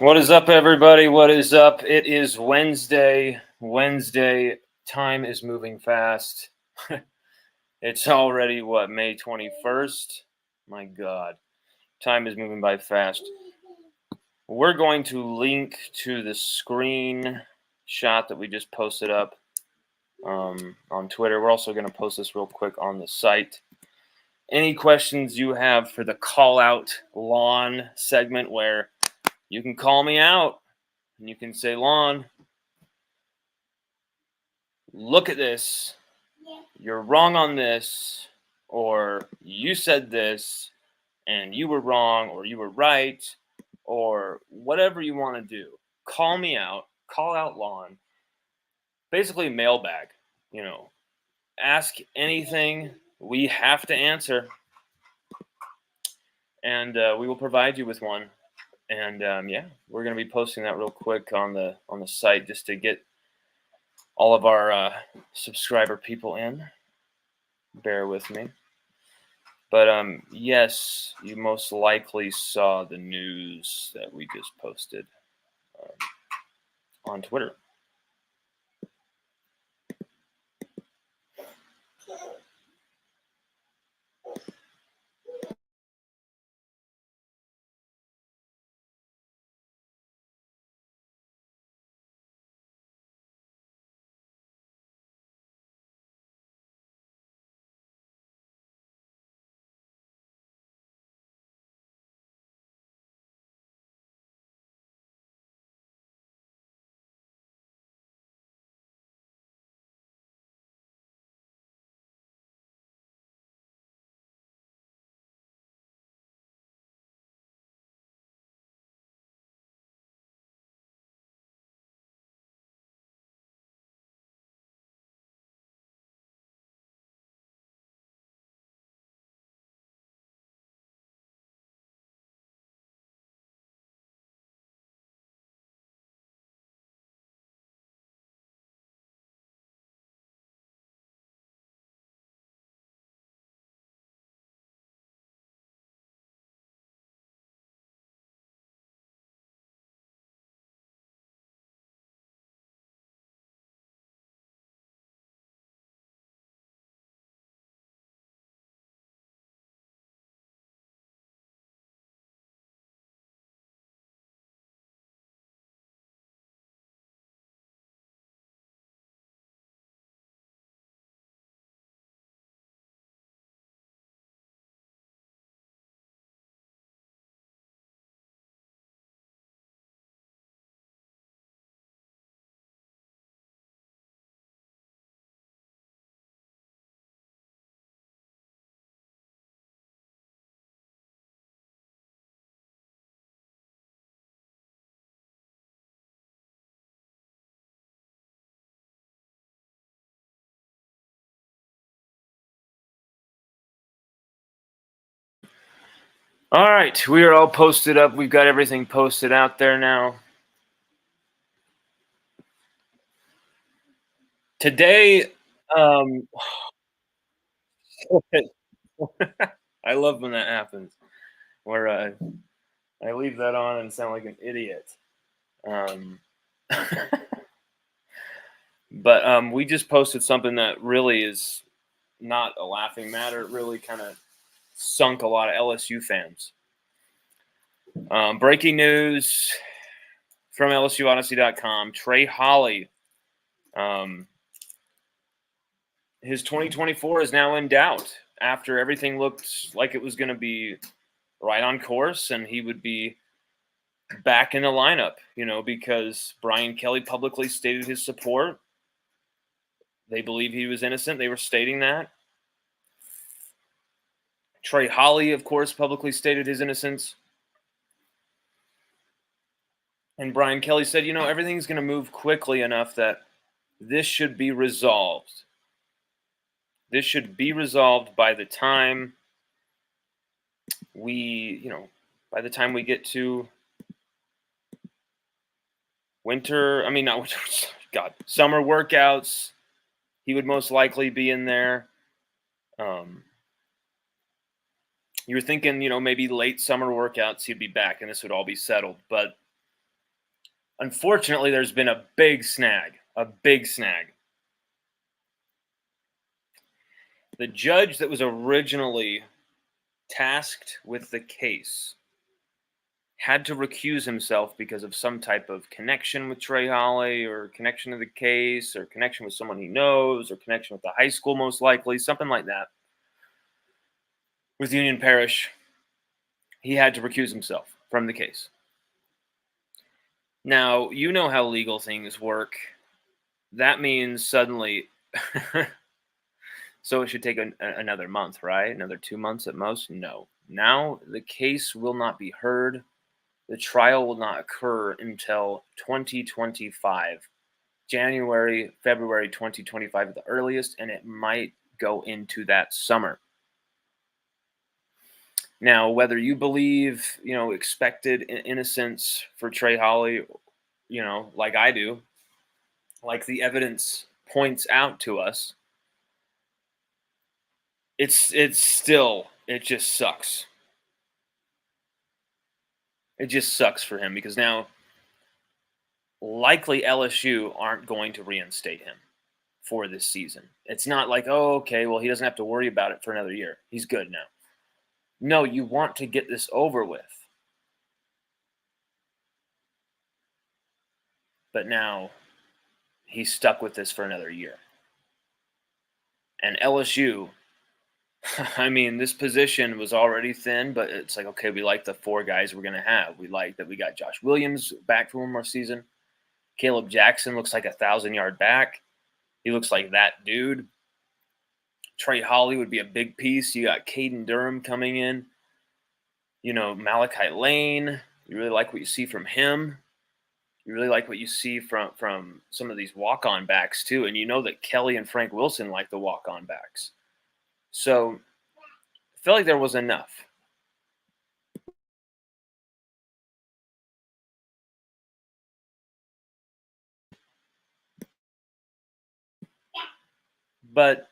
What is up, everybody? What is up? It is Wednesday. Time is moving fast. It's already, May 21st? My God. Time is moving by fast. We're going to link to the screen shot that we just posted up on Twitter. We're also going to post this real quick on the site. Any questions you have for the call out Lonn segment where you can call me out and you can say, Lonn, look at this, you're wrong on this, or you said this and you were wrong, or you were right, or whatever you want to do. Call me out, call out Lonn. Basically, mailbag, ask anything, we have to answer, and we will provide you with one. And we're going to be posting that real quick on the site just to get all of our subscriber people in. Bear with me. But yes, you most likely saw the news that we just posted on Twitter. All right, we are all posted up. We've got everything posted out there now. Today, I love when that happens, where I leave that on and sound like an idiot. But we just posted something that really is not a laughing matter. It really kind of sunk a lot of LSU fans. Breaking news from LSUODYSSEY.COM. Trey Holly, his 2024 is now in doubt after everything looked like it was going to be right on course and he would be back in the lineup, because Brian Kelly publicly stated his support. They believe he was innocent. They were stating that. Trey Holly, of course, publicly stated his innocence. And Brian Kelly said, everything's going to move quickly enough that this should be resolved. This should be resolved by the time we get to summer workouts. He would most likely be in there. You were thinking, maybe late summer workouts, he'd be back and this would all be settled. But Unfortunately, there's been a big snag. The judge that was originally tasked with the case had to recuse himself because of some type of connection with Trey Holly, or connection to the case, or connection with someone he knows, or connection with the high school, most likely, something like that. With Union Parish, he had to recuse himself from the case. Now, you know how legal things work. That means suddenly, so it should take another month, right? Another 2 months at most? No. Now the case will not be heard. The trial will not occur until 2025. January, February 2025 at the earliest, and it might go into that summer. Now, whether you believe, expected innocence for Trey Holly, like I do, like the evidence points out to us, it just sucks. It just sucks for him, because now likely LSU aren't going to reinstate him for this season. It's not like, oh, okay, well, he doesn't have to worry about it for another year. He's good now. No, you want to get this over with. But now he's stuck with this for another year. And LSU, I mean, this position was already thin, but it's like, okay, we like the 4 guys we're going to have. We like that we got Josh Williams back for one more season. Caleb Jackson looks like a 1,000-yard back. He looks like that dude. Trey Holly would be a big piece. You got Caden Durham coming in. Malachi Lane. You really like what you see from him. You really like what you see from some of these walk-on backs too. And you know that Kelly and Frank Wilson like the walk-on backs. So I felt like there was enough. But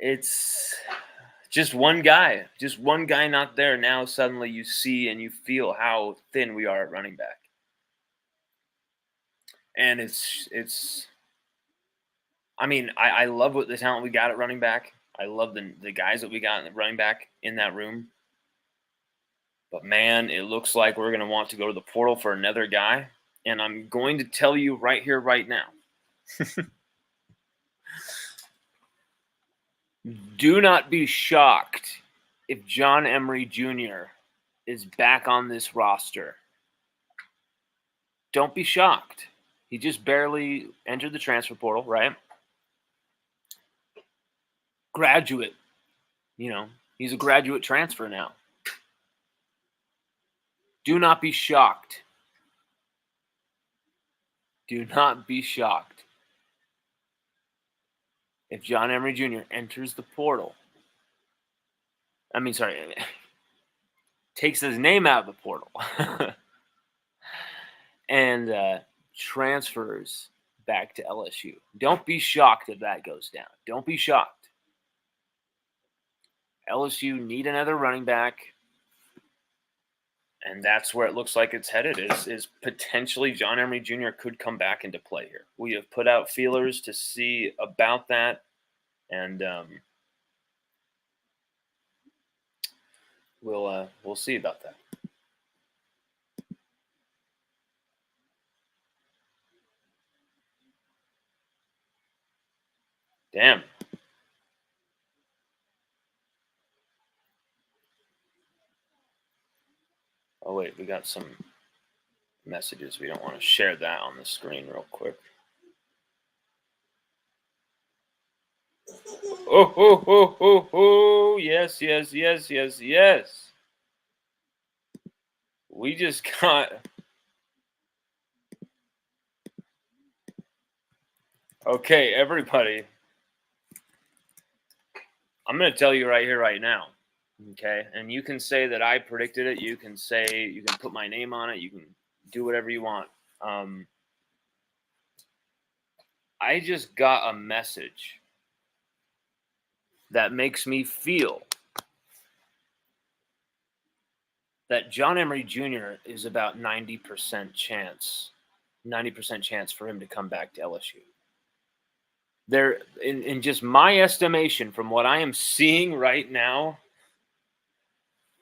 it's just one guy not there. Now suddenly you see and you feel how thin we are at running back. And I mean, I love what the talent we got at running back. I love the guys that we got in the running back in that room. But man, it looks like we're going to want to go to the portal for another guy. And I'm going to tell you right here, right now. Do not be shocked if John Emery Jr. is back on this roster. Don't be shocked. He just barely entered the transfer portal, right? Graduate. He's a graduate transfer now. Do not be shocked. Do not be shocked if John Emery Jr. enters the portal. Takes his name out of the portal and transfers back to LSU. Don't be shocked if that goes down. Don't be shocked. LSU need another running back, and that's where it looks like it's headed, is potentially John Emery Jr. could come back into play here. We have put out feelers to see about that, and we'll see about that. Damn. Oh, wait, we got some messages. We don't want to share that on the screen real quick. Oh, yes. We just got... Okay, everybody. I'm going to tell you right here, right now. Okay, and you can say that I predicted it. You can put my name on it. You can do whatever you want. I just got a message that makes me feel that John Emery Jr. is about 90% chance for him to come back to LSU. There, in just my estimation, from what I am seeing right now,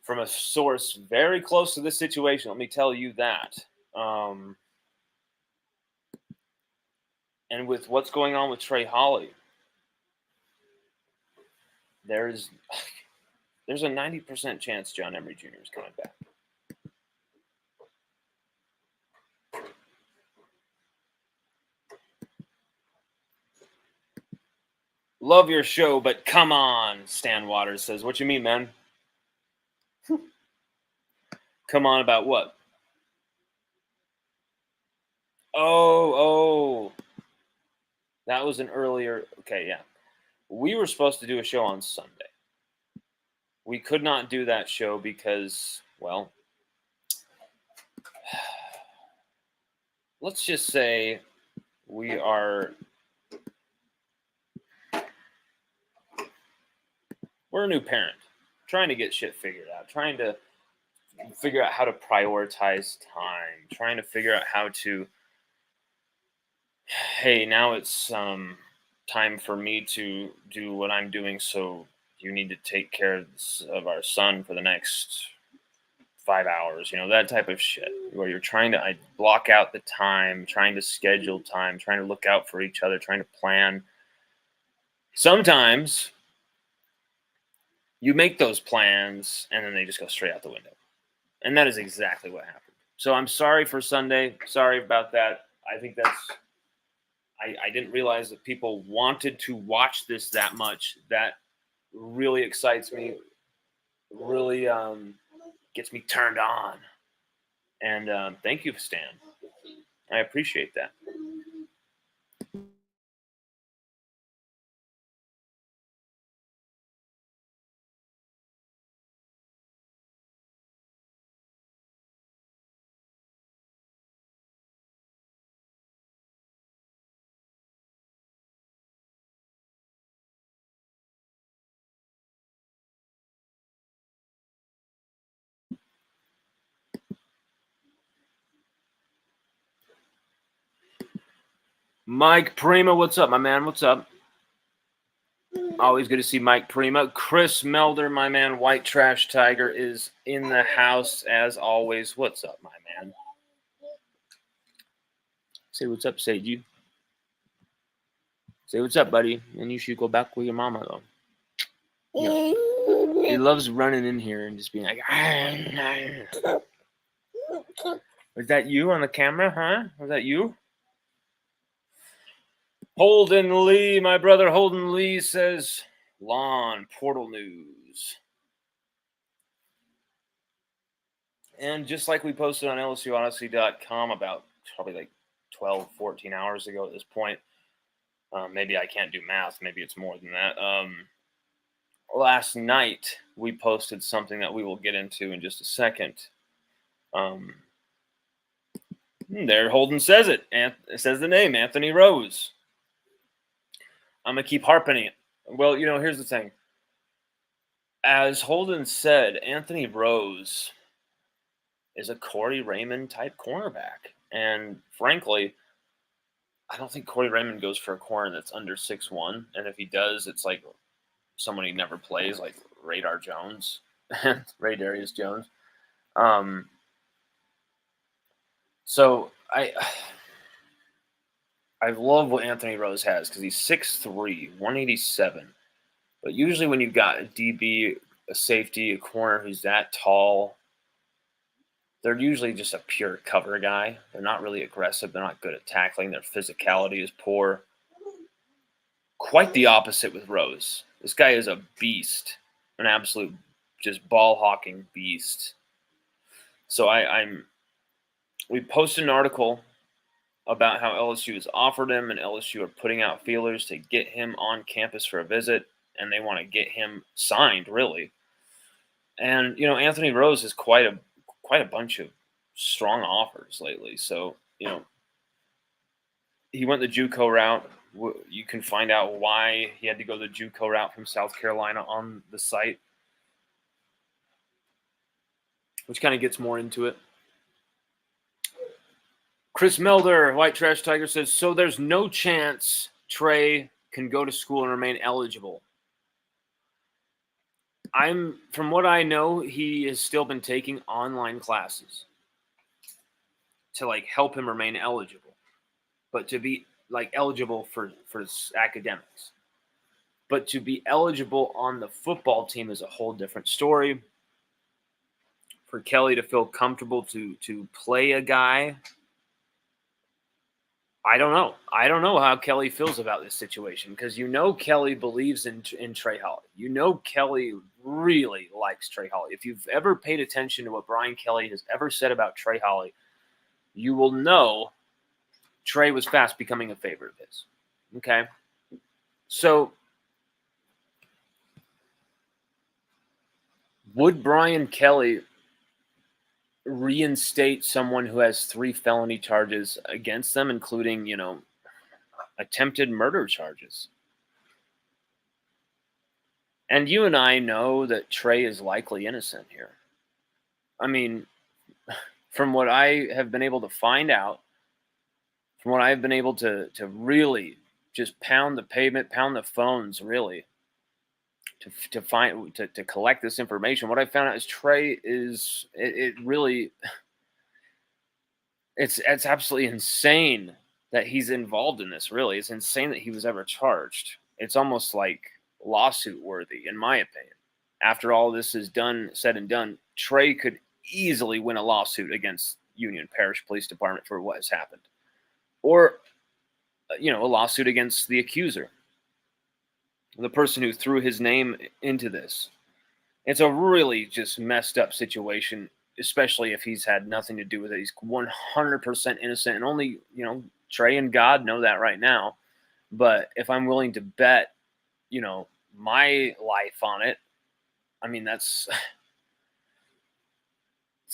from a source very close to this situation, let me tell you that. And with what's going on with Trey Holly, there's a 90% chance John Emery Jr. is coming back. Love your show, but come on, Stan Waters says. What you mean, man? Come on about what? Oh. That was an earlier. Okay, yeah. We were supposed to do a show on Sunday. We could not do that show because, well, let's just say we're a new parent, trying to get shit figured out, trying to figure out how to prioritize time, trying to figure out how to, hey, now it's time for me to do what I'm doing, so you need to take care of our son for the next 5 hours, that type of shit, where you're trying to block out the time, trying to schedule time, trying to look out for each other, trying to plan. Sometimes you make those plans and then they just go straight out the window. And that is exactly what happened. So I'm sorry for Sunday. Sorry about that. I think I didn't realize that people wanted to watch this that much. That really excites me. Really gets me turned on. And thank you, Stan. I appreciate that. Mike Prima, what's up, my man? What's up? Always good to see Mike Prima. Chris Melder, my man, White Trash Tiger, is in the house as always. What's up, my man? Say what's up, Seiji. Say what's up, buddy. And you should go back with your mama, though. He loves running in here and just being like, was that you on the camera, huh? Was that you? Holden Lee, my brother Holden Lee says, Lonn, Portal News. And just like we posted on LSUODYSSEY.com about probably like 12, 14 hours ago at this point, maybe I can't do math. Maybe it's more than that. Last night, we posted something that we will get into in just a second. There, Holden says it. It says the name, Anthony Rose. I'm going to keep harping it. Well, here's the thing. As Holden said, Anthony Rose is a Corey Raymond type cornerback. And frankly, I don't think Corey Raymond goes for a corner that's under 6'1". And if he does, it's like someone he never plays, like Radar Jones, Ray Darius Jones. So I love what Anthony Rose has because he's 6'3", 187. But usually when you've got a DB, a safety, a corner who's that tall, they're usually just a pure cover guy. They're not really aggressive. They're not good at tackling. Their physicality is poor. Quite the opposite with Rose. This guy is a beast, an absolute just ball-hawking beast. So we posted an article about how LSU has offered him, and LSU are putting out feelers to get him on campus for a visit, and they want to get him signed, really. And Anthony Rose has quite a bunch of strong offers lately. So he went the JUCO route. You can find out why he had to go the JUCO route from South Carolina on the site. which kind of gets more into it. Chris Melder, White Trash Tiger, says, so there's no chance Trey can go to school and remain eligible. From what I know, he has still been taking online classes to like help him remain eligible, but to be like eligible for academics. But to be eligible on the football team is a whole different story. For Kelly to feel comfortable to play a guy, I don't know. I don't know how Kelly feels about this situation, because Kelly believes in Trey Holly. Kelly really likes Trey Holly. If you've ever paid attention to what Brian Kelly has ever said about Trey Holly, you will know Trey was fast becoming a favorite of his. Okay? So, would Brian Kelly reinstate someone who has 3 felony charges against them, including, attempted murder charges? And you and I know that Trey is likely innocent here. I mean, from what I have been able to find out, from what I've been able to really just pound the pavement, pound the phones, really, to collect this information, what I found out is Trey is it's absolutely insane that he's involved in this. Really, it's insane that he was ever charged. It's almost like lawsuit worthy, in my opinion. After all this is said and done, Trey could easily win a lawsuit against Union Parish Police Department for what has happened, or a lawsuit against the accuser, the person who threw his name into this. It's a really just messed up situation, especially if he's had nothing to do with it. He's 100% innocent, and only, Trey and God know that right now. But if I'm willing to bet, my life on it, I mean, it's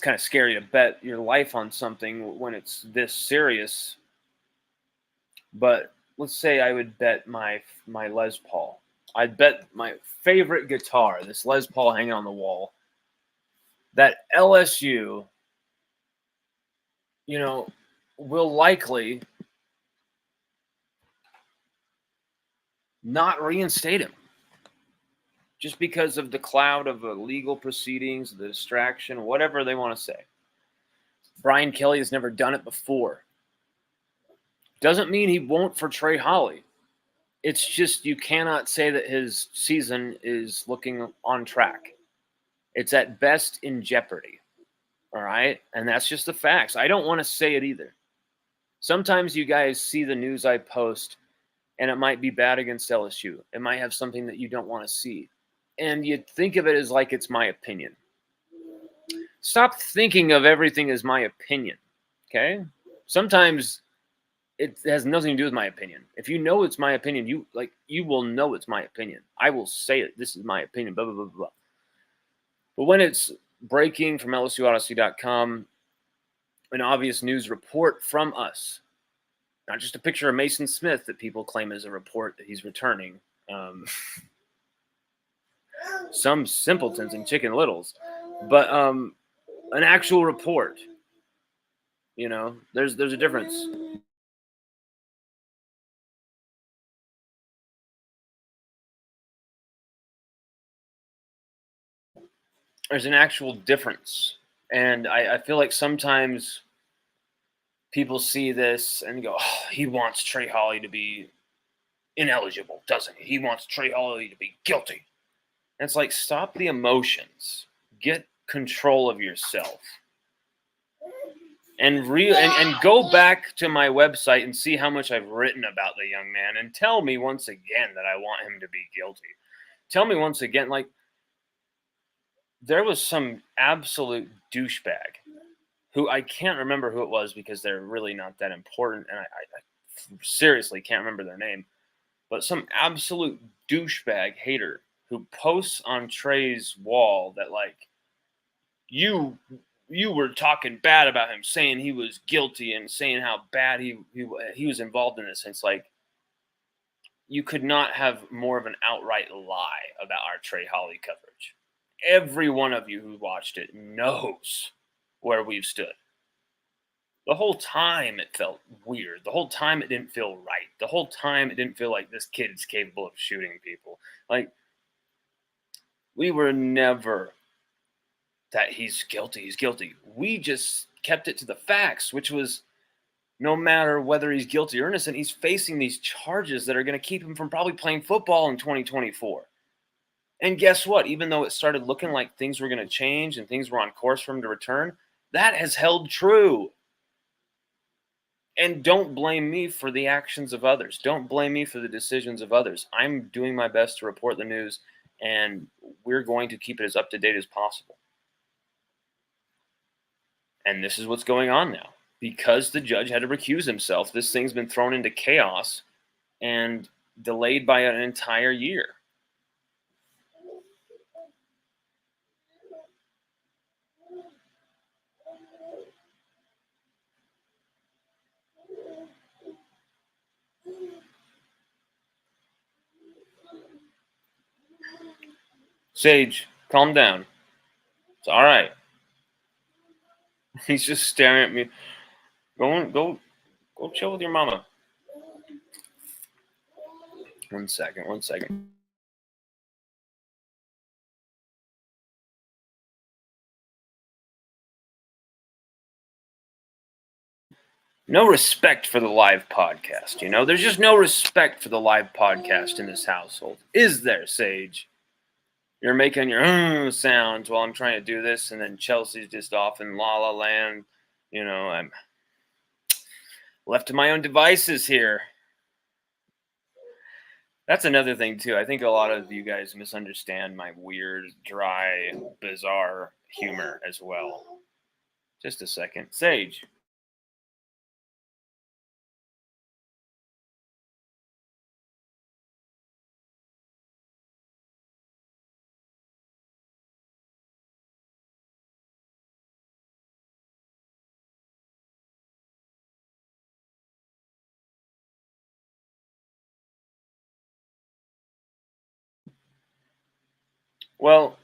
kind of scary to bet your life on something when it's this serious. But let's say I would bet my Les Paul. I'd bet my favorite guitar, this Les Paul hanging on the wall, that LSU, will likely not reinstate him just because of the cloud of the legal proceedings, the distraction, whatever they want to say. Brian Kelly has never done it before. Doesn't mean he won't for Trey Holly. It's just you cannot say that his season is looking on track. It's at best in jeopardy. All right? And that's just the facts. I don't want to say it either. Sometimes you guys see the news I post, and it might be bad against LSU. It might have something that you don't want to see. And you think of it as like it's my opinion. Stop thinking of everything as my opinion, okay? Sometimes it has nothing to do with my opinion. If you know it's my opinion, you will know it's my opinion. I will say it. This is my opinion, blah, blah, blah, blah. But when it's breaking from LSUODYSSEY.COM, an obvious news report from us, not just a picture of Mason Smith that people claim is a report that he's returning. Some simpletons and Chicken Littles. But an actual report. There's a difference. There's an actual difference. And I feel like sometimes people see this and go, oh, he wants Trey Holly to be ineligible, doesn't he? He wants Trey Holly to be guilty. And it's like, stop the emotions. Get control of yourself. And go back to my website and see how much I've written about the young man, and tell me once again that I want him to be guilty. Tell me once again, like, there was some absolute douchebag who I can't remember who it was because they're really not that important, and I seriously can't remember their name, but some absolute douchebag hater who posts on Trey's wall that, like, you were talking bad about him, saying he was guilty and saying how bad he was involved in this. And it's like, you could not have more of an outright lie about our Trey Holly coverage. every one of you who watched it knows where we've stood. The whole time it felt weird. The whole time it didn't feel right. The whole time it didn't feel like this kid is capable of shooting people. Like, we were never that he's guilty. We just kept it to the facts, which was no matter whether he's guilty or innocent, he's facing these charges that are going to keep him from probably playing football in 2024. And guess what? Even though it started looking like things were going to change and things were on course for him to return, that has held true. And don't blame me for the actions of others. Don't blame me for the decisions of others. I'm doing my best to report the news, and we're going to keep it as up to date as possible. And this is what's going on now. Because the judge had to recuse himself, this thing's been thrown into chaos and delayed by an entire year. Sage, calm down. It's all right. He's just staring at me. Go chill with your mama. One second. No respect for the live podcast, you know? There's just no respect for the live podcast in this household. Is there, Sage? You're making your sounds while I'm trying to do this, and then Chelsea's just off in La La Land. You know, I'm left to my own devices here. That's another thing, too. I think a lot of you guys misunderstand my weird, dry, bizarre humor as well. Just a second. Sage. Well,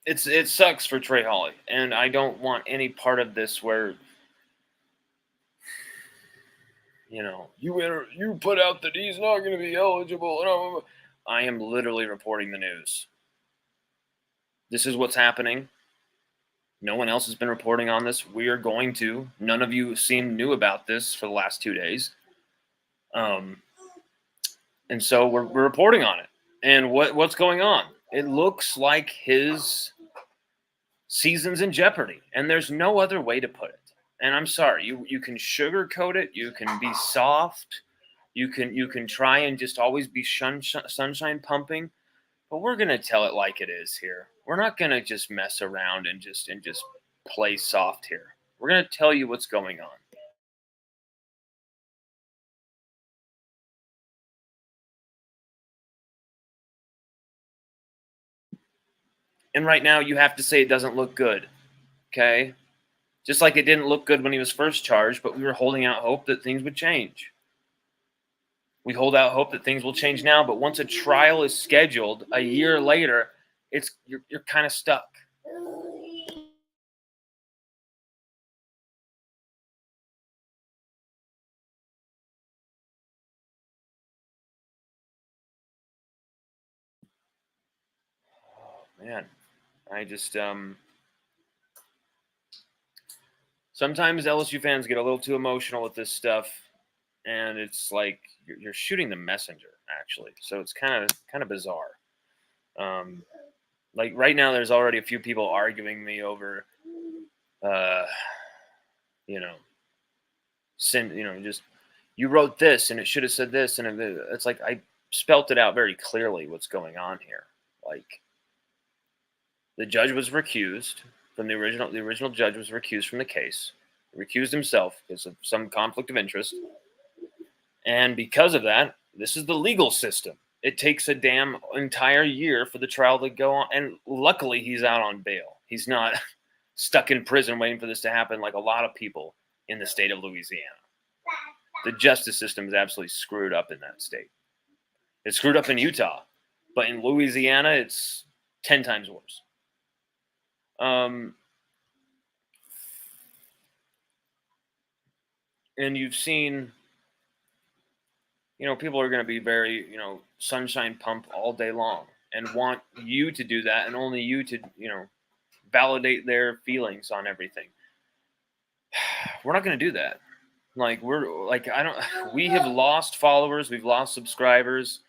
it sucks for Trey Holly, and I don't want any part of this where, you know, you put out that he's not going to be eligible. I am literally reporting the news. This is what's happening. No one else has been reporting on this. We are going to. None of you seem new about this for the last 2 days. And so we're reporting on it. And what's going on? It looks like his season's in jeopardy, and there's no other way to put it. And I'm sorry, you can sugarcoat it, you can be soft, you can try and just always be sunshine pumping, but we're gonna tell it like it is here. We're not gonna just mess around and just play soft here. We're gonna tell you what's going on. And right now, you have to say it doesn't look good, okay? Just like it didn't look good when he was first charged, but we were holding out hope that things would change. We hold out hope that things will change now, but once a trial is scheduled a year later, you're kind of stuck. Oh, man, I just sometimes LSU fans get a little too emotional with this stuff, and it's like you're shooting the messenger, actually. So it's kind of bizarre. Like right now, there's already a few people arguing me over, you know, just you wrote this and it should have said this, and it's like I spelt it out very clearly what's going on here. Like the judge was recused from the original judge was recused from the case. He recused himself because of some conflict of interest. And because of that, this is the legal system. It takes a damn entire year for the trial to go on. And luckily, he's out on bail. He's not stuck in prison waiting for this to happen like a lot of people in the state of Louisiana. The justice system is absolutely screwed up in that state. It's screwed up in Utah. But in Louisiana, it's 10 times worse. And you've seen, people are going to be very, sunshine pump all day long and want you to do that and only you to, validate their feelings on everything. We're not going to do that. Like, we have lost followers, we've lost subscribers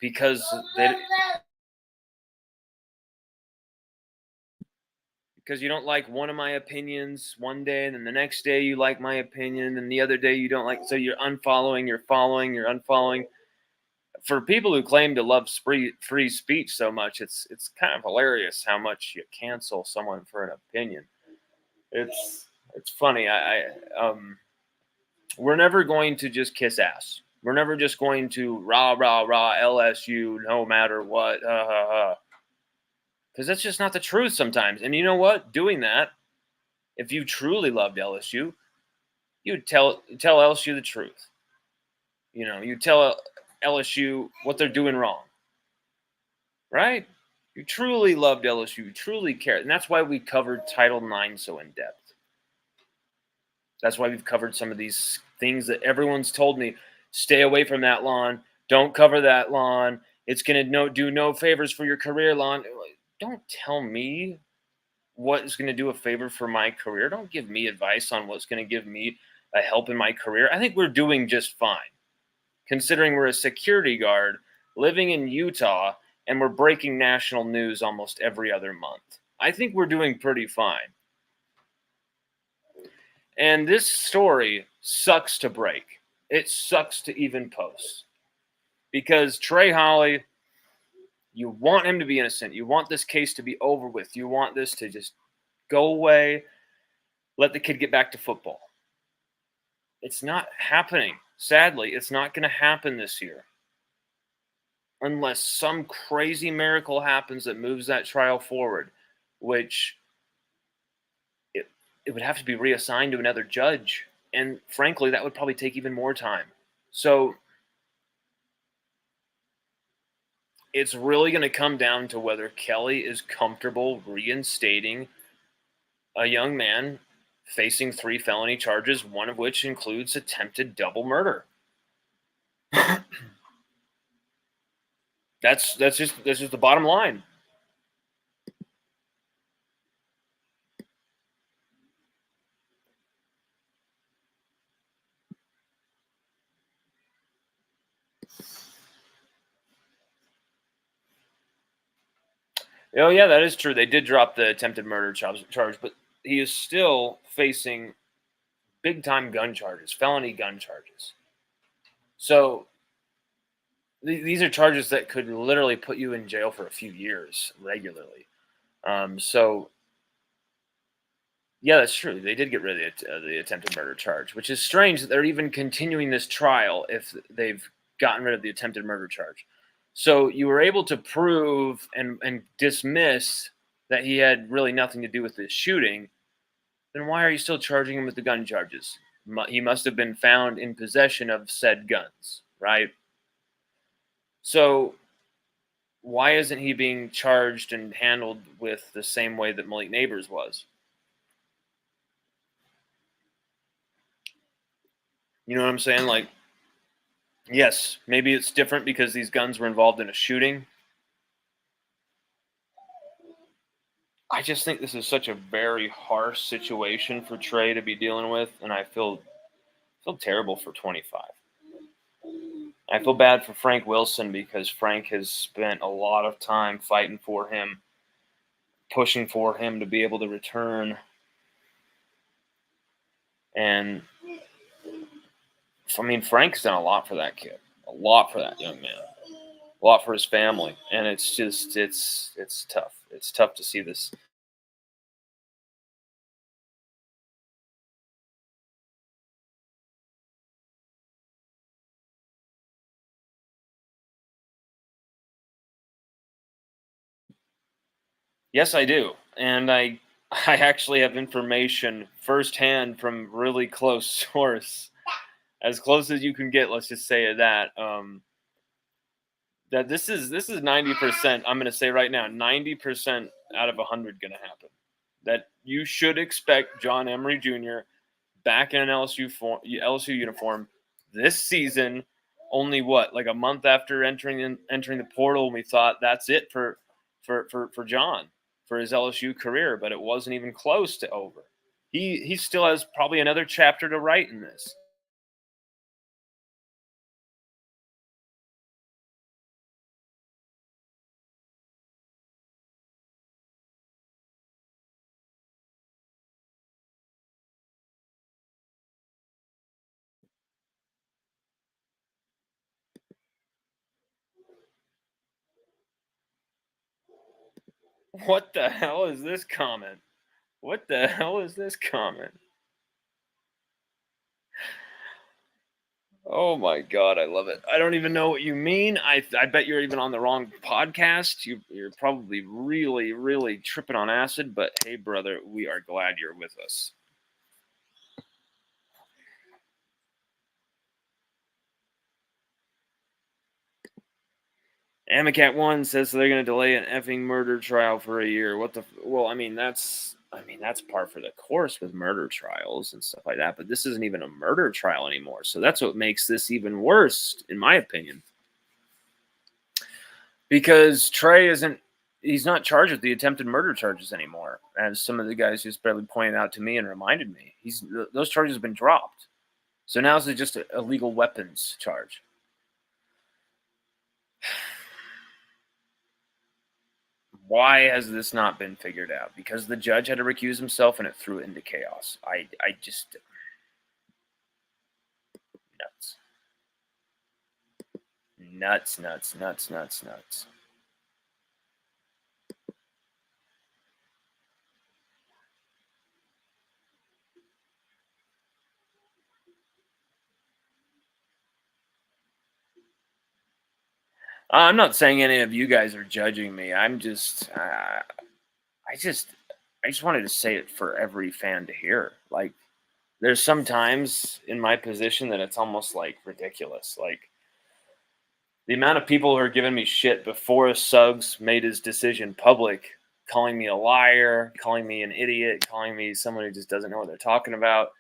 because you don't like one of my opinions one day, and then the next day you like my opinion, and the other day you don't like. So you're unfollowing, you're following, you're unfollowing. For people who claim to love free speech so much, it's kind of hilarious how much you cancel someone for an opinion. It's funny. We're never going to just kiss ass. We're never just going to rah rah rah LSU no matter what. Because that's just not the truth sometimes. And you know what? Doing that, if you truly loved LSU, you'd tell LSU the truth. You tell LSU what they're doing wrong. Right? You truly loved LSU. You truly cared. And that's why we covered Title IX so in depth. That's why we've covered some of these things that everyone's told me, stay away from that, Lonn. Don't cover that, Lonn. It's going to do no favors for your career, Lonn. Don't tell me what is going to do a favor for my career. Don't give me advice on what's going to give me a help in my career. I think we're doing just fine, considering we're a security guard living in Utah and we're breaking national news almost every other month. I think we're doing pretty fine. And this story sucks to break. It sucks to even post. Because Trey Holly, you want him to be innocent. You want this case to be over with. You want this to just go away. Let the kid get back to football. It's not happening. Sadly, it's not going to happen this year. Unless some crazy miracle happens that moves that trial forward, which it would have to be reassigned to another judge. And frankly, that would probably take even more time. So it's really going to come down to whether Kelly is comfortable reinstating a young man facing 3 felony charges, one of which includes attempted double murder. That's just the bottom line. Oh yeah, that is true. They did drop the attempted murder charge, but he is still facing big time gun charges, felony gun charges. So these are charges that could literally put you in jail for a few years regularly. So yeah, that's true. They did get rid of the attempted murder charge, which is strange that they're even continuing this trial if they've gotten rid of the attempted murder charge. So you were able to prove and dismiss that he had really nothing to do with this shooting. Then why are you still charging him with the gun charges? He must have been found in possession of said guns, right? So why isn't he being charged and handled with the same way that Malik Neighbors was? You know what I'm saying? Like, yes, maybe it's different because these guns were involved in a shooting. I just think this is such a very harsh situation for Trey to be dealing with, and I feel terrible for 25. I feel bad for Frank Wilson because Frank has spent a lot of time fighting for him, pushing for him to be able to return. And I mean, Frank's done a lot for that kid, a lot for that young man, a lot for his family. And it's just, it's tough. It's tough to see this. Yes, I do. And I actually have information firsthand from really close source, as close as you can get. Let's just say that that this is 90%. I'm going to say right now, 90% out of 100 going to happen. That you should expect John Emery Jr. back in an LSU uniform this season. Only what, like a month after entering the portal, and we thought that's it for John for his LSU career, but it wasn't even close to over. He still has probably another chapter to write in this. What the hell is this comment? What the hell is this comment? Oh my god, I love it. I don't even know what you mean. I bet you're even on the wrong podcast. You're probably really, really tripping on acid, but hey, brother, we are glad you're with us. Amacat One says they're going to delay an effing murder trial for a year. What the? Well, I mean that's par for the course with murder trials and stuff like that. But this isn't even a murder trial anymore, so that's what makes this even worse, in my opinion. Because Trey he's not charged with the attempted murder charges anymore, as some of the guys just barely pointed out to me and reminded me. Those charges have been dropped, so now it's just a illegal weapons charge. Why has this not been figured out? Because the judge had to recuse himself and it threw it into chaos. I just nuts. I'm not saying any of you guys are judging me. I just wanted to say it for every fan to hear. Like, there's some times in my position that it's almost like ridiculous. Like, the amount of people who are giving me shit before Suggs made his decision public, calling me a liar, calling me an idiot, calling me someone who just doesn't know what they're talking about,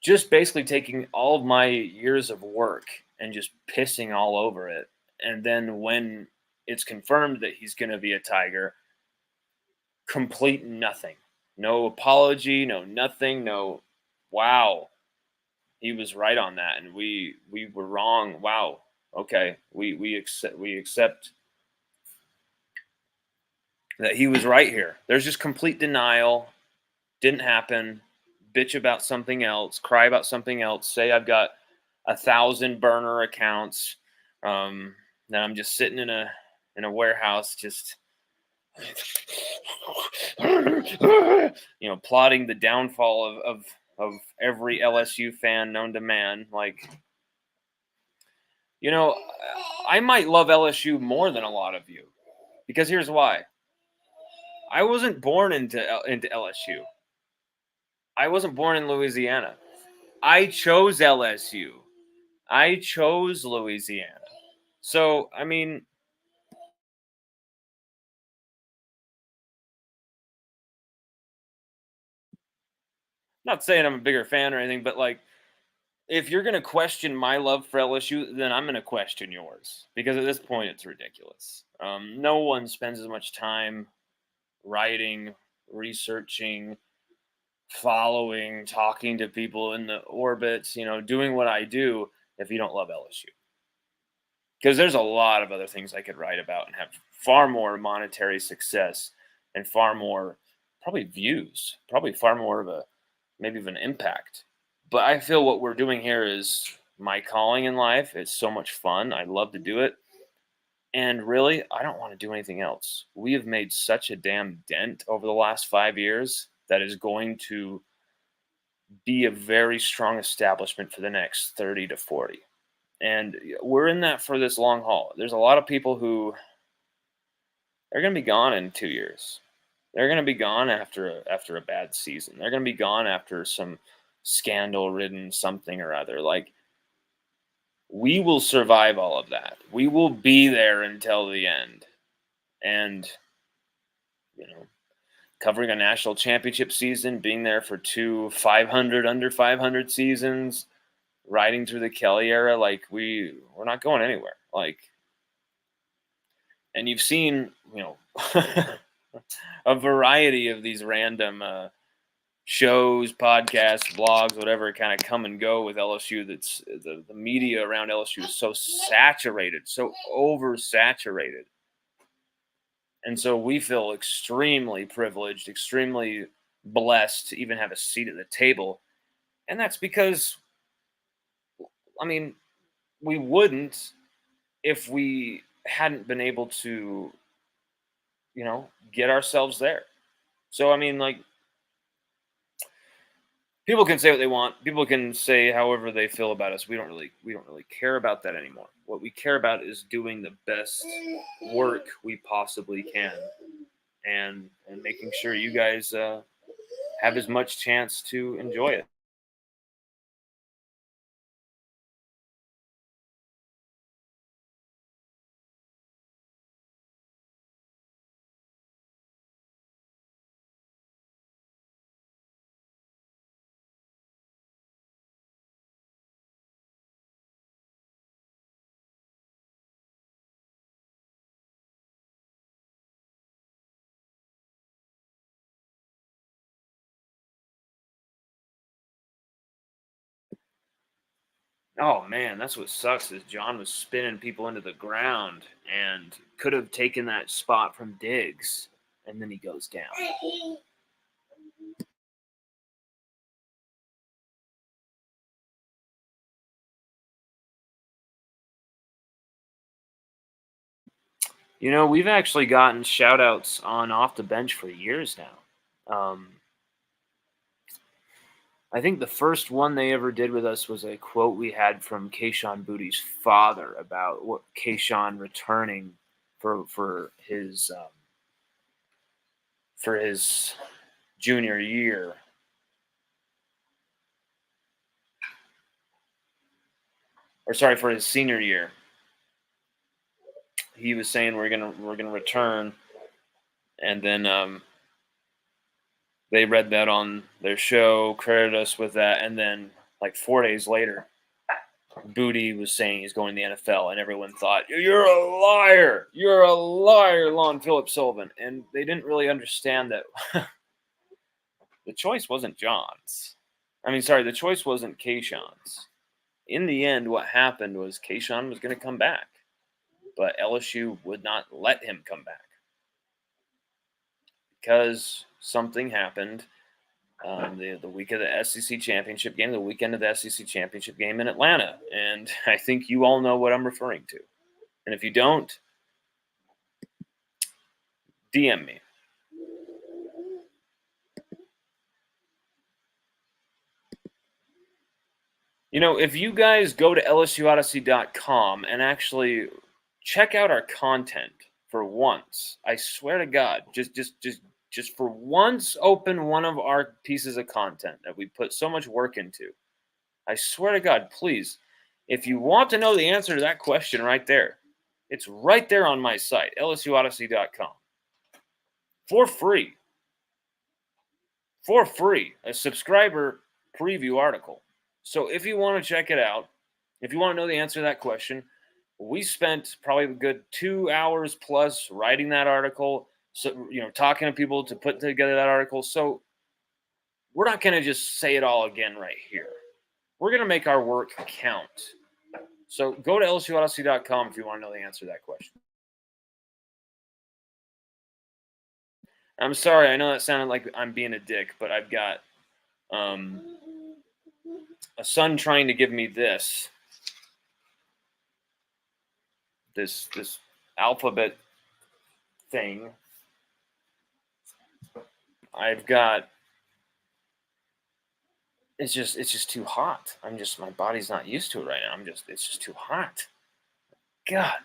just basically taking all of my years of work and just pissing all over it. And then when it's confirmed that he's going to be a Tiger, complete nothing. No apology, no nothing, no wow. He was right on that and we were wrong. Wow. Okay. We accept that he was right here. There's just complete denial. Didn't happen. Bitch about something else, cry about something else, say I've got 1,000 burner accounts. That I'm just sitting in a warehouse, just plotting the downfall of every LSU fan known to man. Like, I might love LSU more than a lot of you, because here's why. I wasn't born into LSU. I wasn't born in Louisiana. I chose LSU. I chose Louisiana. So, I mean, not saying I'm a bigger fan or anything, but like, if you're going to question my love for LSU, then I'm going to question yours, because at this point it's ridiculous. No one spends as much time writing, researching, following, talking to people in the orbits, doing what I do if you don't love LSU. Because there's a lot of other things I could write about and have far more monetary success and far more probably views, probably far more of a maybe of an impact. But I feel what we're doing here is my calling in life. It's so much fun. I love to do it. And really, I don't want to do anything else. We have made such a damn dent over the last 5 years that is going to be a very strong establishment for the next 30 to 40. And we're in that for this long haul. There's a lot of people who are going to be gone in 2 years. They're going to be gone after a bad season. They're going to be gone after some scandal-ridden something or other. Like, we will survive all of that. We will be there until the end. And, covering a national championship season, being there for 2 under 500 seasons, riding through the Kelly era, like we're not going anywhere. Like, and you've seen, a variety of these random shows, podcasts, blogs, whatever, kind of come and go with LSU. That's the media around LSU is so saturated, so oversaturated. And so we feel extremely privileged, extremely blessed to even have a seat at the table. And that's because, we wouldn't if we hadn't been able to, get ourselves there. So, people can say what they want. People can say however they feel about us. We don't really care about that anymore. What we care about is doing the best work we possibly can, and making sure you guys have as much chance to enjoy it. Oh man, that's what sucks is John was spinning people into the ground and could have taken that spot from Diggs, and then he goes down. We've actually gotten shout outs on Off the Bench for years now. I think the first one they ever did with us was a quote we had from Kayshon Boutte's father about what Kayshon returning for his junior year. Or sorry, for his senior year. He was saying we're gonna return, and then they read that on their show, credited us with that, and then like 4 days later, Booty was saying he's going to the NFL, and everyone thought, "You're a liar! You're a liar, Lonn Philip Sullivan." And they didn't really understand that the choice wasn't John's. The choice wasn't Kayshon's. In the end, what happened was Kayshon was going to come back, but LSU would not let him come back because something happened the week of the SEC championship game, the weekend of the SEC championship game in Atlanta. And I think you all know what I'm referring to. And if you don't, DM me. If you guys go to LSUODYSSEY.com and actually check out our content for once, I swear to God, just for once, open one of our pieces of content that we put so much work into. I swear to God, please, if you want to know the answer to that question right there, it's right there on my site, LSUOdyssey.com. For free. For free. A subscriber preview article. So if you want to check it out, if you want to know the answer to that question, we spent probably a good 2 hours plus writing that article, so talking to people to put together that article. So we're not going to just say it all again right here. We're going to make our work count. So go to LSUOdyssey.com if you want to know the answer to that question. I'm sorry, I know that sounded like I'm being a dick, but I've got a son trying to give me this alphabet thing. I've got it's just too hot. My body's not used to it right now. It's just too hot. God.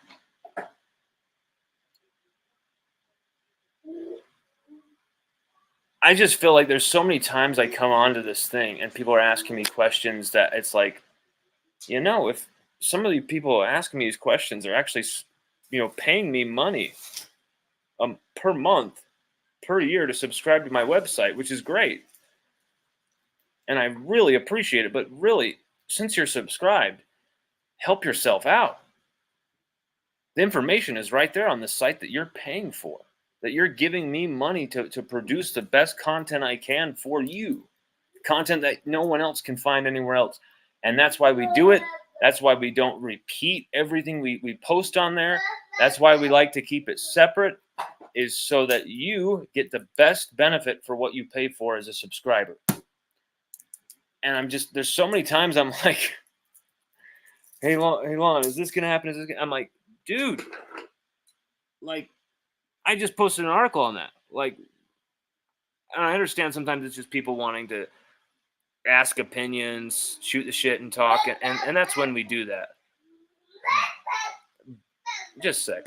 I just feel like there's so many times I come onto this thing and people are asking me questions that it's like, some of the people asking me these questions are actually, paying me money per month, per year to subscribe to my website, which is great. And I really appreciate it. But really, since you're subscribed, help yourself out. The information is right there on the site that you're paying for, that you're giving me money to produce the best content I can for you, content that no one else can find anywhere else. And that's why we do it. That's why we don't repeat everything we post on there. That's why we like to keep it separate, is so that you get the best benefit for what you pay for as a subscriber. And there's so many times I'm like, hey, Lonn, is this going to happen? I'm like, dude, like, I just posted an article on that. Like, and I understand sometimes it's just people wanting to ask opinions, shoot the shit, and talk, and that's when we do that. Just a sec.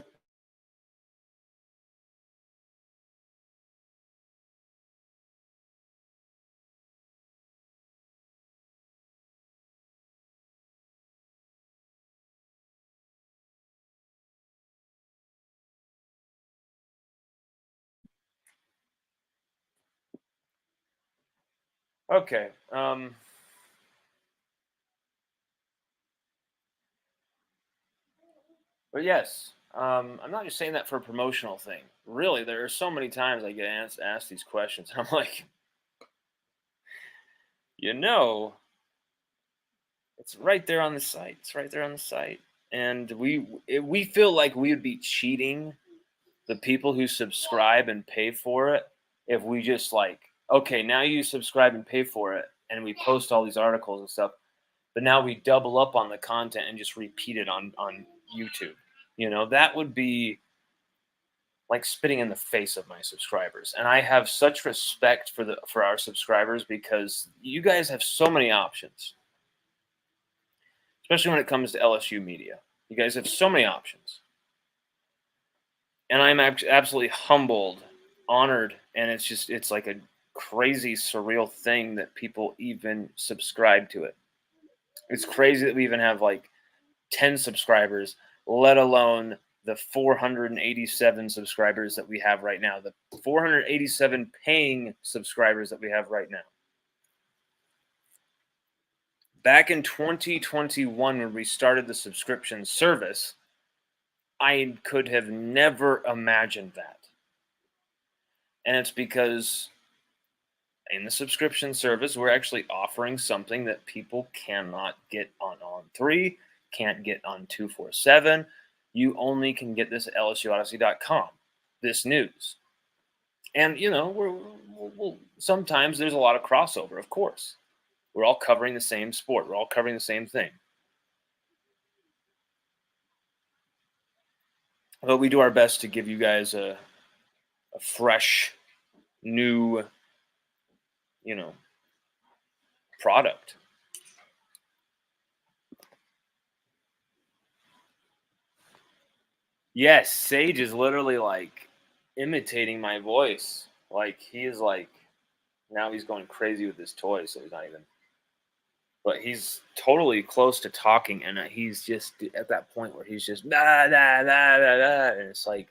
Okay. But yes, I'm not just saying that for a promotional thing. Really, there are so many times I get asked these questions. I'm like, you know, it's right there on the site. It's right there on the site, and we feel like we would be cheating the people who subscribe and pay for it if we just like, okay, now you subscribe and pay for it, and we post all these articles and stuff, but now we double up on the content and just repeat it on YouTube. That would be like spitting in the face of my subscribers. And I have such respect for our subscribers, because you guys have so many options, especially when it comes to LSU media. You guys have so many options. And I'm absolutely humbled, honored, and it's like a crazy, surreal thing that people even subscribe to it. It's crazy that we even have like 10 subscribers, let alone the 487 subscribers that we have right now, the 487 paying subscribers that we have right now. Back in 2021, when we started the subscription service, I could have never imagined that. And it's because in the subscription service, we're actually offering something that people cannot get on 3, can't get on 247. You only can get this at LSUODYSSEY.com, this news. And, we'll sometimes there's a lot of crossover, of course. We're all covering the same sport. We're all covering the same thing. But we do our best to give you guys a fresh, new, product. Yes, Sage is literally like imitating my voice. Like he is like, now he's going crazy with his toys, so he's not even. But he's totally close to talking, and he's just at that point where he's just da da da da da, and it's like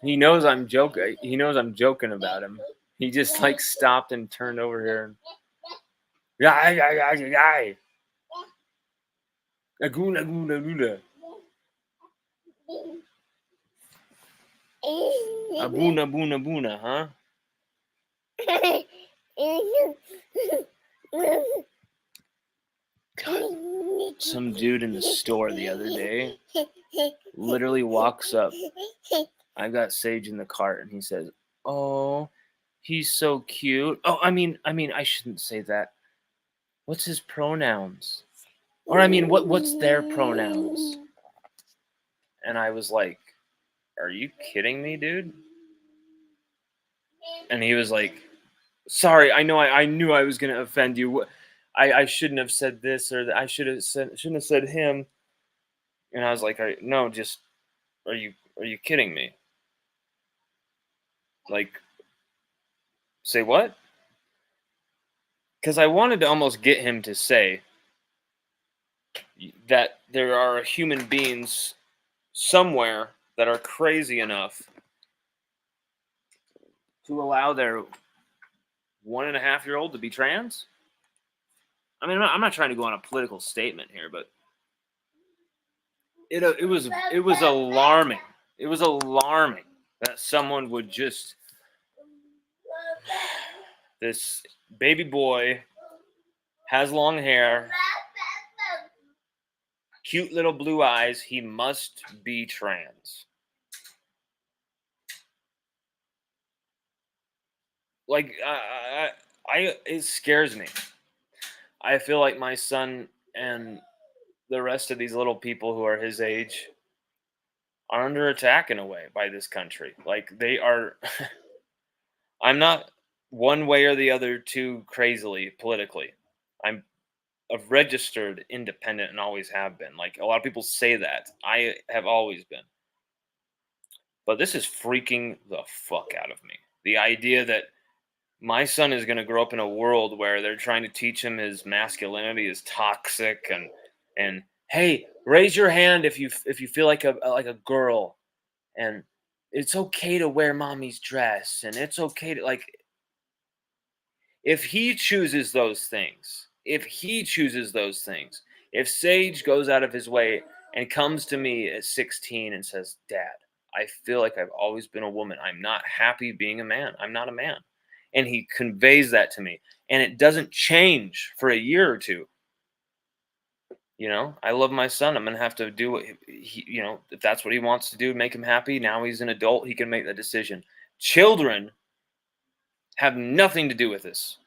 he knows I'm joking. He knows I'm joking about him. He just like stopped and turned over here. And, yeah, yeah, yeah, yeah. Aguna, aguna, aguna. Abuna, buna, buna, huh? God, some dude in the store the other day literally walks up. I got Sage in the cart, and he says, "Oh, he's so cute." Oh, I mean, I shouldn't say that. What's his pronouns? Or I mean, what's their pronouns? And I was like, "Are you kidding me, dude?" And he was like, "Sorry, I know I knew I was gonna offend you. I shouldn't have said this, or I shouldn't have said him." And I was like, "No, just are you kidding me? Like, say what?" Because I wanted to almost get him to say, that there are human beings somewhere that are crazy enough to allow their 1.5-year-old to be trans. I mean, I'm not trying to go on a political statement here, but it was alarming. It was alarming that someone would just, this baby boy has long hair, cute little blue eyes. He must be trans. Like, it scares me. I feel like my son and the rest of these little people who are his age are under attack in a way by this country. Like, they are. I'm not one way or the other too crazily politically. I'm a registered independent and always have been. Like, a lot of people say that. I have always been. But this is freaking the fuck out of me. The idea that my son is going to grow up in a world where they're trying to teach him his masculinity is toxic, and hey, raise your hand if you feel like a girl, and it's okay to wear mommy's dress, and it's okay to, like, if he chooses those things, if Sage goes out of his way and comes to me at 16 and says, Dad, I feel like I've always been a woman. I'm not happy being a man. I'm not a man. And he conveys that to me. And it doesn't change for a year or two. I love my son. I'm going to have to do what he, if that's what he wants to do, make him happy. Now he's an adult. He can make that decision. Children have nothing to do with this.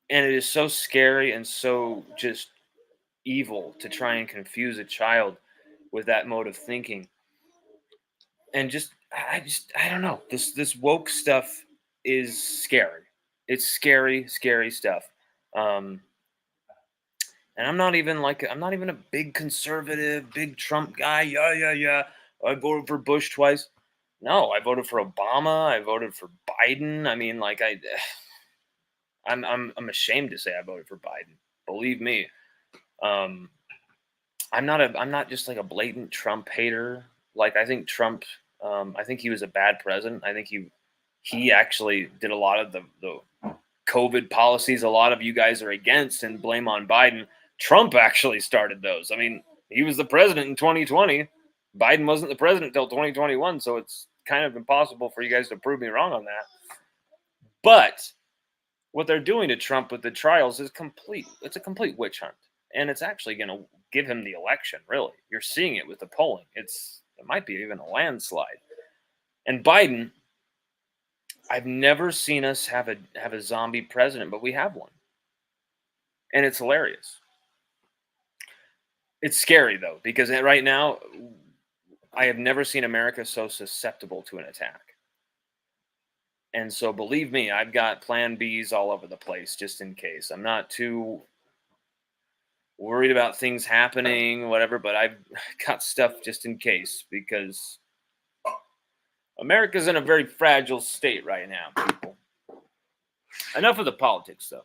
And it is so scary and so just evil to try and confuse a child with that mode of thinking. And I don't know. This woke stuff is scary. It's scary, scary stuff. And I'm not even a big conservative, big Trump guy. Yeah. I voted for Bush twice. No, I voted for Obama. I voted for Biden. I mean, like, I'm ashamed to say I voted for Biden. Believe me. I'm not just like a blatant Trump hater. Like, I think Trump, I think he was a bad president. I think he actually did a lot of the COVID policies a lot of you guys are against and blame on Biden. Trump actually started those. I mean, he was the president in 2020. Biden wasn't the president until 2021, so it's kind of impossible for you guys to prove me wrong on that. But what they're doing to Trump with the trials is it's a complete witch hunt. And it's actually going to give him the election, really. You're seeing it with the polling. It might be even a landslide. And Biden, I've never seen us have a zombie president, but we have one. And it's hilarious. It's scary, though, because right now, I have never seen America so susceptible to an attack. And so, believe me, I've got plan Bs all over the place just in case. I'm not too worried about things happening, whatever, but I've got stuff just in case, because America's in a very fragile state right now, people. Enough of the politics, though.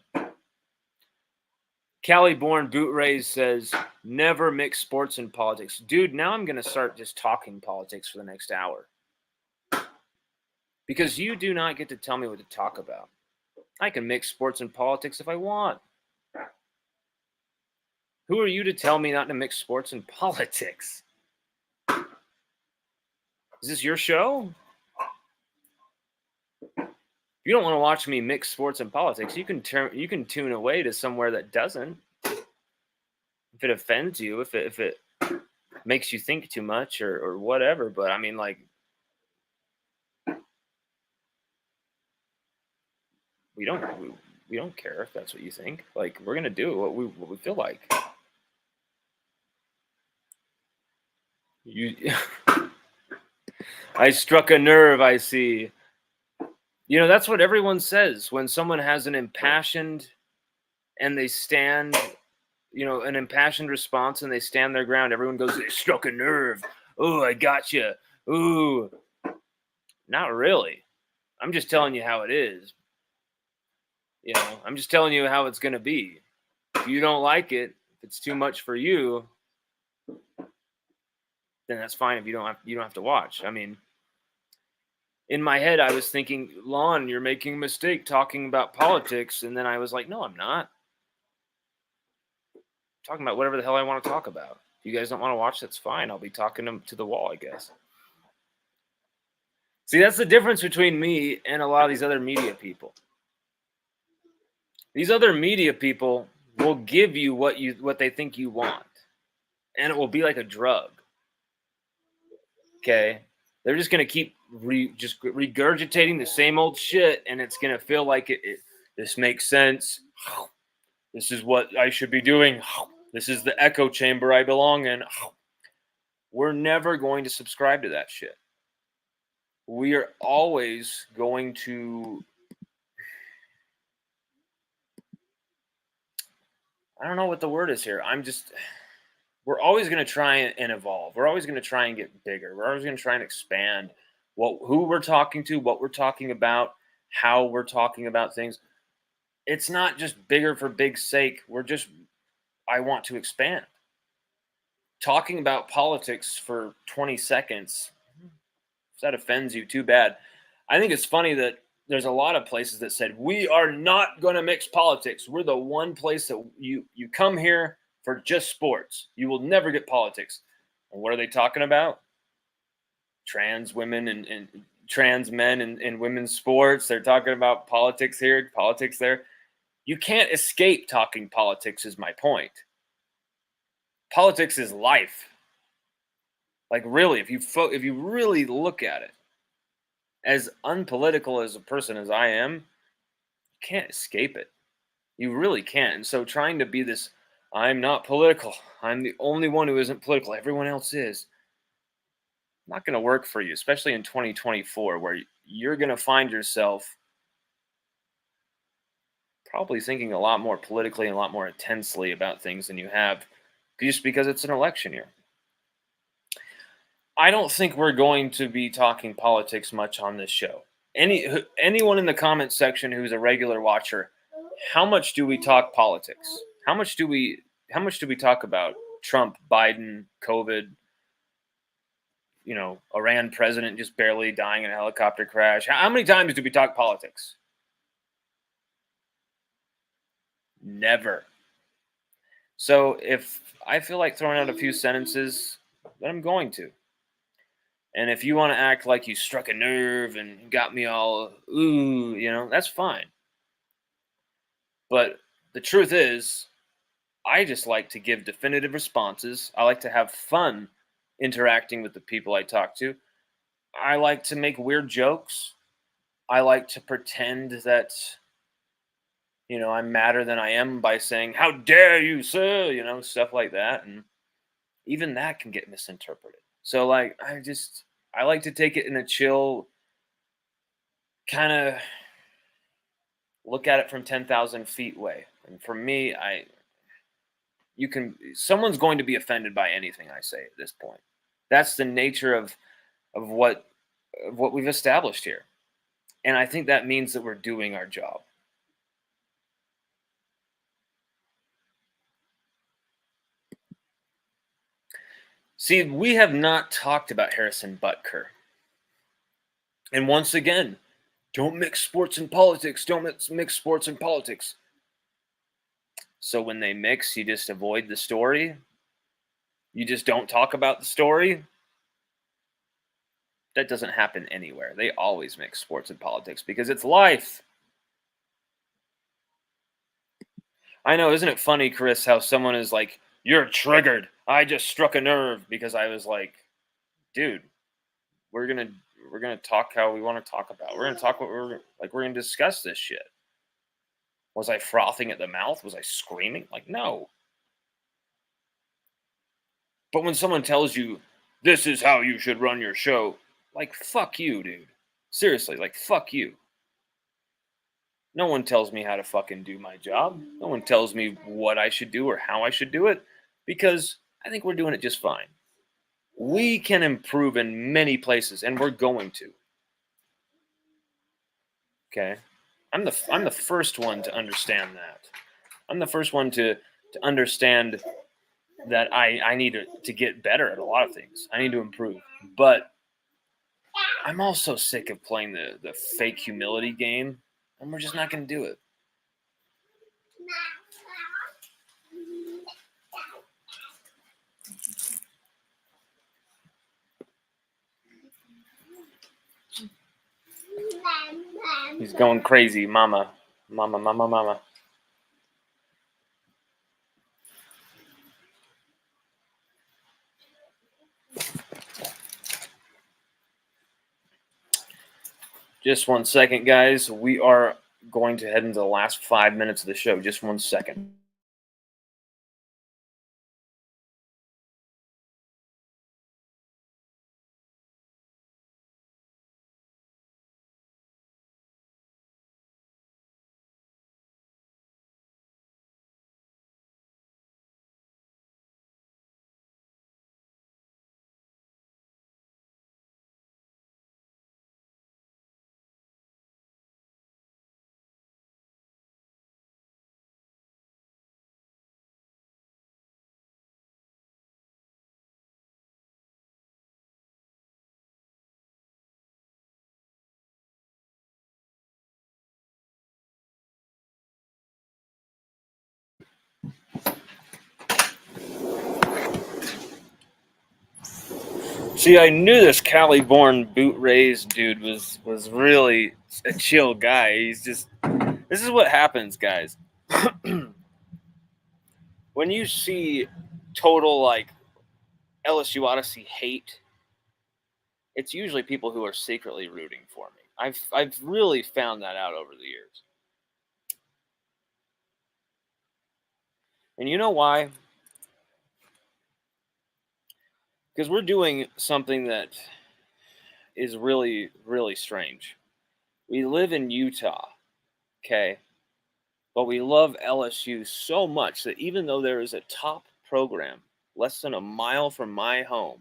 Cali-born Boot Rays says, never mix sports and politics. Dude, now I'm going to start just talking politics for the next hour. Because you do not get to tell me what to talk about. I can mix sports and politics if I want. Who are you to tell me not to mix sports and politics? Is this your show? If you don't want to watch me mix sports and politics, you can tune away to somewhere that doesn't. If it offends you, if it makes you think too much or whatever, but I mean, like, we don't care if that's what you think. Like, we're gonna do what we feel like. I struck a nerve, I see. That's what everyone says when someone has an impassioned and they stand, an impassioned response and they stand their ground. Everyone goes, they struck a nerve. Oh, I got you. Ooh. Not really. I'm just telling you how it is. I'm just telling you how it's going to be. If you don't like it, it's too much for you, then that's fine. If you don't have to watch. I mean, in my head, I was thinking, Lonn, you're making a mistake talking about politics. And then I was like, no, I'm not. I'm talking about whatever the hell I want to talk about. If you guys don't want to watch, that's fine. I'll be talking to the wall, I guess. See, that's the difference between me and a lot of these other media people. These other media people will give you what they think you want. And it will be like a drug. Okay? They're just going to keep just regurgitating the same old shit, and it's going to feel like this makes sense. This is what I should be doing. This is the echo chamber I belong in. We're never going to subscribe to that shit. We are always going to, I don't know what the word is here. We're always going to try and evolve. We're always going to try and get bigger. We're always going to try and expand who we're talking to, what we're talking about, how we're talking about things. It's not just bigger for big sake. I want to expand. Talking about politics for 20 seconds, if that offends you, too bad. I think it's funny that there's a lot of places that said, we are not going to mix politics. We're the one place that you come here for just sports. You will never get politics. And what are they talking about? Trans women and trans men in women's sports. They're talking about politics here, politics there. You can't escape talking politics is my point. Politics is life. Like really, if you really look at it, as unpolitical as a person as I am, you can't escape it. You really can't. And so trying to be this, I'm not political. I'm the only one who isn't political. Everyone else is. Not going to work for you, especially in 2024, where you're going to find yourself probably thinking a lot more politically and a lot more intensely about things than you have, just because it's an election year. I don't think we're going to be talking politics much on this show. Anyone in the comment section who's a regular watcher, how much do we talk politics? How much do we talk about Trump, Biden, COVID, Iran president just barely dying in a helicopter crash? How many times do we talk politics? Never. So if I feel like throwing out a few sentences, then I'm going to. And if you want to act like you struck a nerve and got me all, ooh, that's fine. But the truth is, I just like to give definitive responses. I like to have fun interacting with the people I talk to. I like to make weird jokes. I like to pretend that, I'm madder than I am by saying, how dare you, sir, stuff like that. And even that can get misinterpreted. So, I like to take it in a chill, kind of look at it from 10,000 feet away. And for me, someone's going to be offended by anything I say at this point. That's the nature of what we've established here. And I think that means that we're doing our job. See, we have not talked about Harrison Butker. And once again, don't mix sports and politics. Don't mix sports and politics. So when they mix, you just avoid the story. You just don't talk about the story. That doesn't happen anywhere. They always mix sports and politics because it's life. I know, isn't it funny, Chris, how someone is like, you're triggered. I just struck a nerve because I was like, dude, we're gonna talk how we want to talk about. We're gonna talk we're gonna discuss this shit. Was I frothing at the mouth? Was I screaming? No. But when someone tells you this is how you should run your show, fuck you, dude. Seriously, fuck you. No one tells me how to fucking do my job. No one tells me what I should do or how I should do it because I think we're doing it just fine. We can improve in many places and we're going to. Okay? I'm the first one to understand that. I'm the first one to to understand that I need to get better at a lot of things. I need to improve. But I'm also sick of playing the fake humility game, and we're just not going to do it. He's going crazy, mama. Mama, mama, mama. Just 1 second, guys. We are going to head into the last 5 minutes of the show. Just 1 second. See, I knew this Cali-born boot raised dude was really a chill guy. He's just, this is what happens, guys. When you see total like LSU Odyssey hate, it's usually people who are secretly rooting for me. I've really found that out over the years. And you know why? Because we're doing something that is really, really strange. We live in Utah, okay? But we love LSU so much that even though there is a top program less than a mile from my home,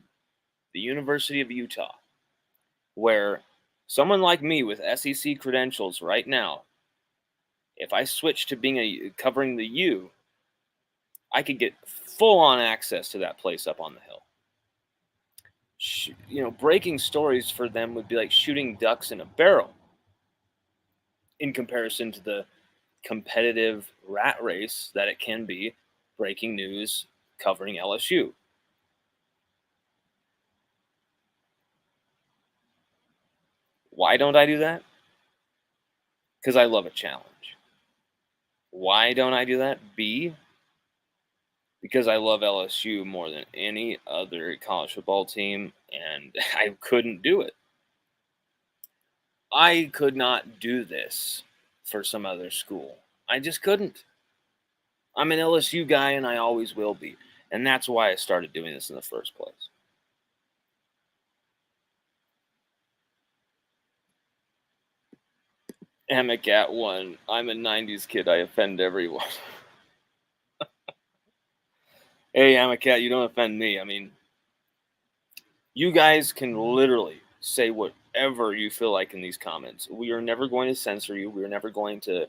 the University of Utah, where someone like me with SEC credentials right now, if I switch to covering the U, I could get full-on access to that place up on the hill. Breaking stories for them would be like shooting ducks in a barrel in comparison to the competitive rat race that it can be breaking news covering LSU. Why don't I do that? Because I love a challenge. Why don't I do that? B, because I love LSU more than any other college football team, and I couldn't do it. I could not do this for some other school. I just couldn't. I'm an LSU guy, and I always will be. And that's why I started doing this in the first place. Amic at 1. I'm a 90s kid. I offend everyone. Hey, Amicat, you don't offend me. I mean, you guys can literally say whatever you feel like in these comments. We are never going to censor you. We are never going to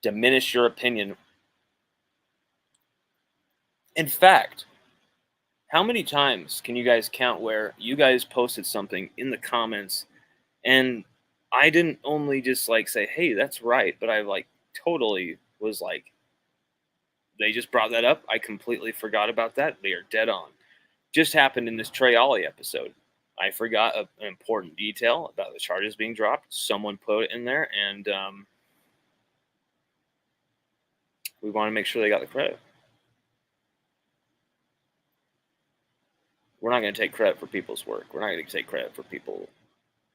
diminish your opinion. In fact, how many times can you guys count where you guys posted something in the comments and I didn't only just like say, hey, that's right, but I like totally was like, they just brought that up. I completely forgot about that. They are dead on. Just happened in this Trey episode. I forgot an important detail about the charges being dropped. Someone put it in there, and we want to make sure they got the credit. We're not going to take credit for people's work. We're not going to take credit for people.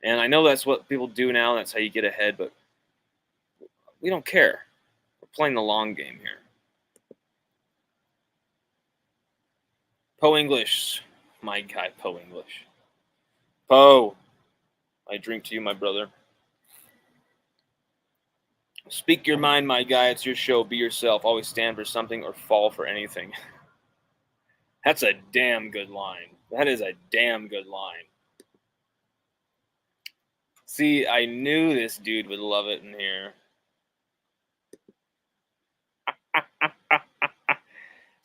And I know that's what people do now. That's how you get ahead, but we don't care. We're playing the long game here. Poe English. My guy, Poe English. Poe, I drink to you, my brother. Speak your mind, my guy. It's your show. Be yourself. Always stand for something or fall for anything. That's a damn good line. That is a damn good line. See, I knew this dude would love it in here.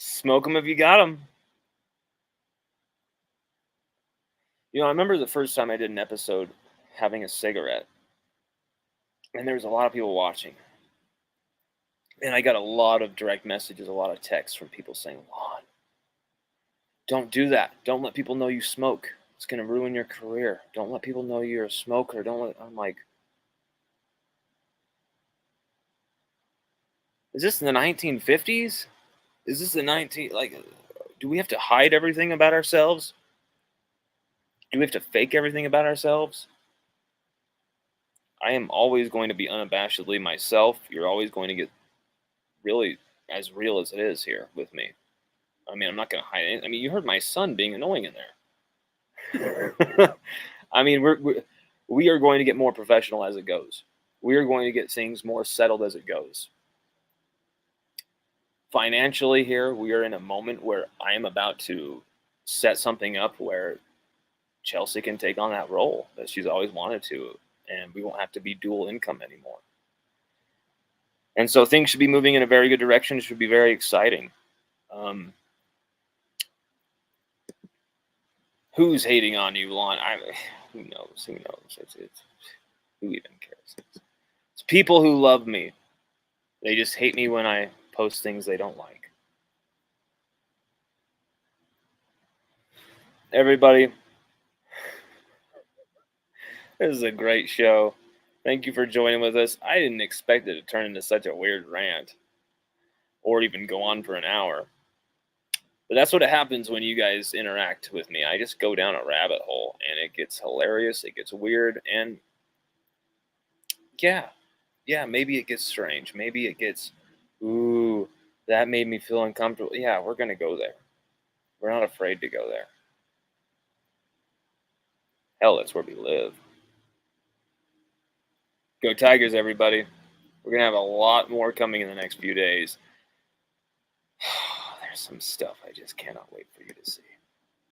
Smoke them if you got them. I remember the first time I did an episode having a cigarette, and there was a lot of people watching. And I got a lot of direct messages, a lot of texts from people saying, Lonn, don't do that. Don't let people know you smoke. It's going to ruin your career. Don't let people know you're a smoker. I'm like, is this in the 1950s? Is this do we have to hide everything about ourselves? Do we have to fake everything about ourselves? I am always going to be unabashedly myself. You're always going to get really as real as it is here with me. I mean, I'm not going to hide it. I mean, you heard my son being annoying in there. I mean, we are going to get more professional as it goes. We are going to get things more settled as it goes. Financially here, we are in a moment where I am about to set something up where Chelsea can take on that role that she's always wanted to, and we won't have to be dual income anymore. And so things should be moving in a very good direction. It should be very exciting. Who's hating on you, Lonn? Who knows? Who knows? Who even cares? It's people who love me. They just hate me when I post things they don't like. Everybody, this is a great show. Thank you for joining with us. I didn't expect it to turn into such a weird rant or even go on for an hour. But that's what happens when you guys interact with me. I just go down a rabbit hole, and it gets hilarious. It gets weird, and yeah, maybe it gets strange. Maybe it gets, ooh, that made me feel uncomfortable. Yeah, we're going to go there. We're not afraid to go there. Hell, that's where we live. Go Tigers, everybody. We're going to have a lot more coming in the next few days. There's some stuff I just cannot wait for you to see.